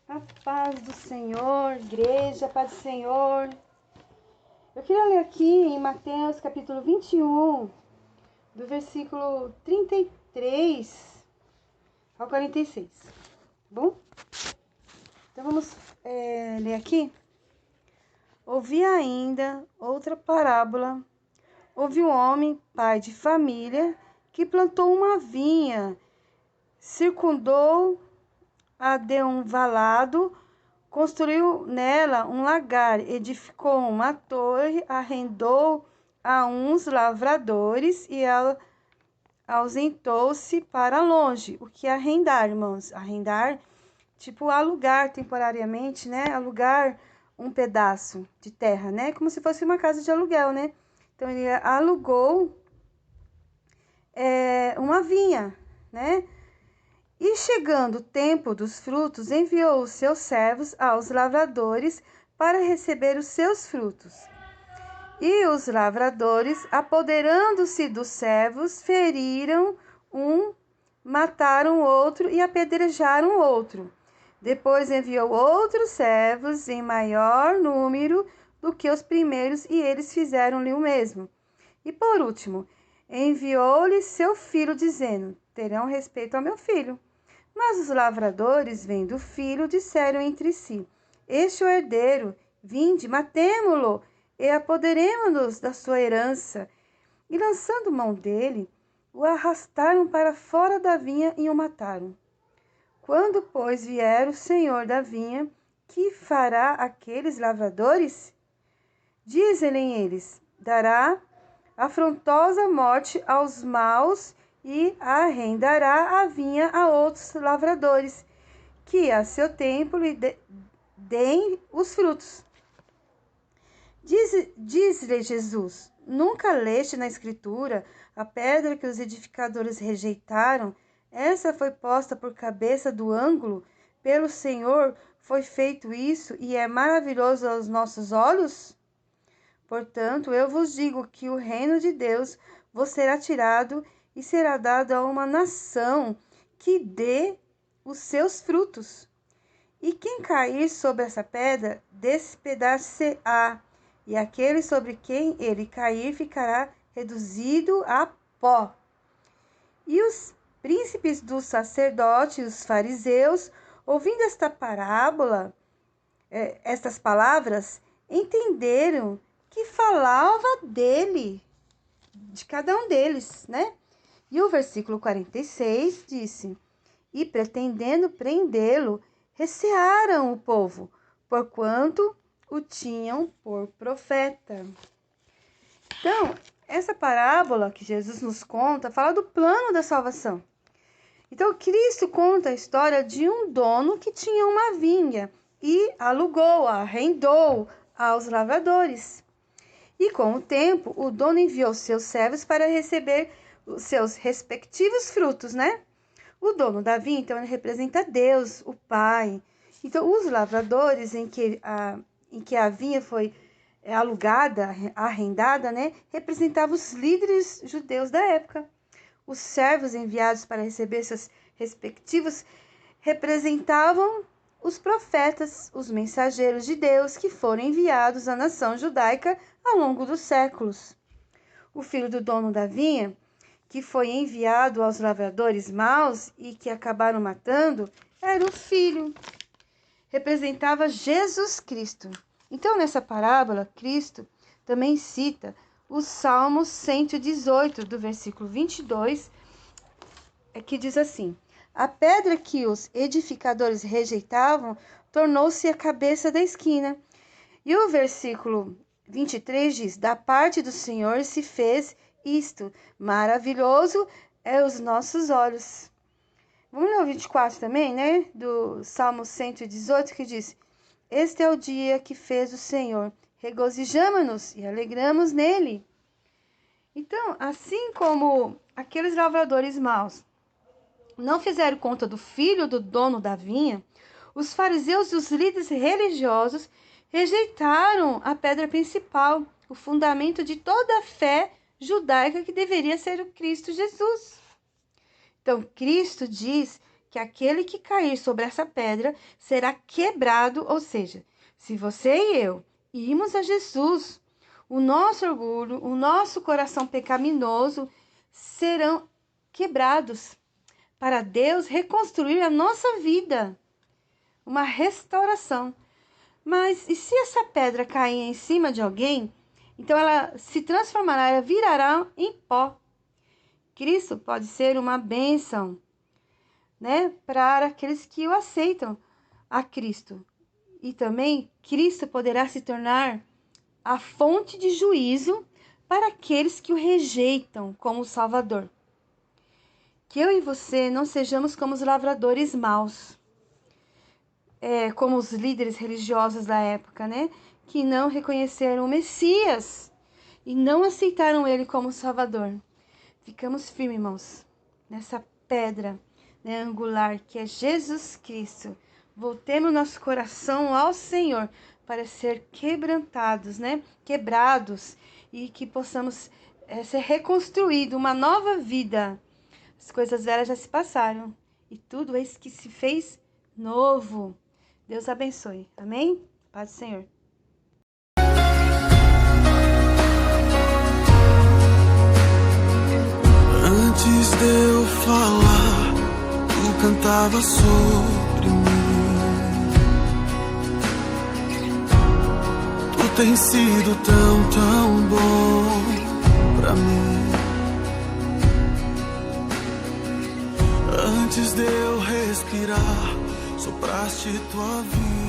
A paz do Senhor, igreja, a paz do Senhor. Eu queria ler aqui em Mateus capítulo 21, do versículo 33 ao 46, tá bom? Então vamos ler aqui. Ouvi ainda outra parábola. Houve um homem, pai de família, que plantou uma vinha, circundou-a de um valado, construiu nela um lagar, edificou uma torre, arrendou a uns lavradores e ausentou-se para longe. O que é arrendar, irmãos? Arrendar, tipo alugar temporariamente, né? Alugar um pedaço de terra, né? Como se fosse uma casa de aluguel, né? Então ele alugou uma vinha, né? E chegando o tempo dos frutos, enviou os seus servos aos lavradores para receber os seus frutos. E os lavradores, apoderando-se dos servos, feriram um, mataram outro e apedrejaram outro. Depois enviou outros servos em maior número do que os primeiros, e eles fizeram-lhe o mesmo. E por último, enviou-lhe seu filho, dizendo: terão respeito ao meu filho. Mas os lavradores, vendo o filho, disseram entre si: este é o herdeiro, vinde, matemo-lo e apoderemo-nos da sua herança. E lançando mão dele, o arrastaram para fora da vinha e o mataram. Quando, pois, vier o senhor da vinha, que fará aqueles lavradores? Dizem eles: dará afrontosa morte aos maus e arrendará a vinha a outros lavradores, que a seu tempo lhe deem os frutos. Diz-lhe Jesus: nunca leste na Escritura a pedra que os edificadores rejeitaram? Essa foi posta por cabeça do ângulo. Pelo Senhor foi feito isso, e é maravilhoso aos nossos olhos? Portanto, eu vos digo que o reino de Deus vos será tirado e será dado a uma nação que dê os seus frutos. E quem cair sobre essa pedra, despedace-á, e aquele sobre quem ele cair ficará reduzido a pó. E os príncipes dos sacerdotes e os fariseus, ouvindo esta parábola, estas palavras, entenderam que falava dele, de cada um deles, né? E o versículo 46 disse: e pretendendo prendê-lo, recearam o povo, porquanto o tinham por profeta. Então, essa parábola que Jesus nos conta fala do plano da salvação. Então, Cristo conta a história de um dono que tinha uma vinha e alugou, arrendou aos lavradores. E com o tempo, o dono enviou seus servos para receber os seus respectivos frutos, né? O dono da vinha, então, ele representa Deus, o Pai. Então, os lavradores em que a vinha foi alugada, arrendada, né? Representavam os líderes judeus da época. Os servos enviados para receber seus respectivos representavam os profetas, os mensageiros de Deus que foram enviados à nação judaica ao longo dos séculos. O filho do dono da vinha, que foi enviado aos lavradores maus e que acabaram matando, era o filho. Representava Jesus Cristo. Então, nessa parábola, Cristo também cita o Salmo 118, do versículo 22, que diz assim: a pedra que os edificadores rejeitavam tornou-se a cabeça da esquina. E o versículo 23 diz: da parte do Senhor se fez isto, maravilhoso é os nossos olhos. Vamos ler o 24 também, né? Do Salmo 118, que diz: este é o dia que fez o Senhor, regozijamo-nos e alegramos nele. Então, assim como aqueles lavradores maus não fizeram conta do filho do dono da vinha, os fariseus e os líderes religiosos rejeitaram a pedra principal, o fundamento de toda a fé judaica, que deveria ser o Cristo Jesus. Então, Cristo diz que aquele que cair sobre essa pedra será quebrado, ou seja, se você e eu irmos a Jesus, o nosso orgulho, o nosso coração pecaminoso serão quebrados para Deus reconstruir a nossa vida, uma restauração. Mas e se essa pedra cair em cima de alguém, então ela se transformará, ela virará em pó. Cristo pode ser uma bênção, né, para aqueles que o aceitam a Cristo. E também Cristo poderá se tornar a fonte de juízo para aqueles que o rejeitam como Salvador. Que eu e você não sejamos como os lavradores maus, como os líderes religiosos da época, né? Que não reconheceram o Messias e não aceitaram ele como Salvador. Ficamos firmes, irmãos, nessa pedra, né, angular que é Jesus Cristo. Voltemos nosso coração ao Senhor para ser quebrantados, né? Quebrados, e que possamos ser reconstruídos, uma nova vida. As coisas velhas já se passaram e tudo isso que se fez novo. Deus abençoe. Amém? Paz do Senhor. Antes de eu falar, tu cantava sobre mim. Tu tens sido tão, tão bom pra mim. Antes de eu respirar, sopraste tua vida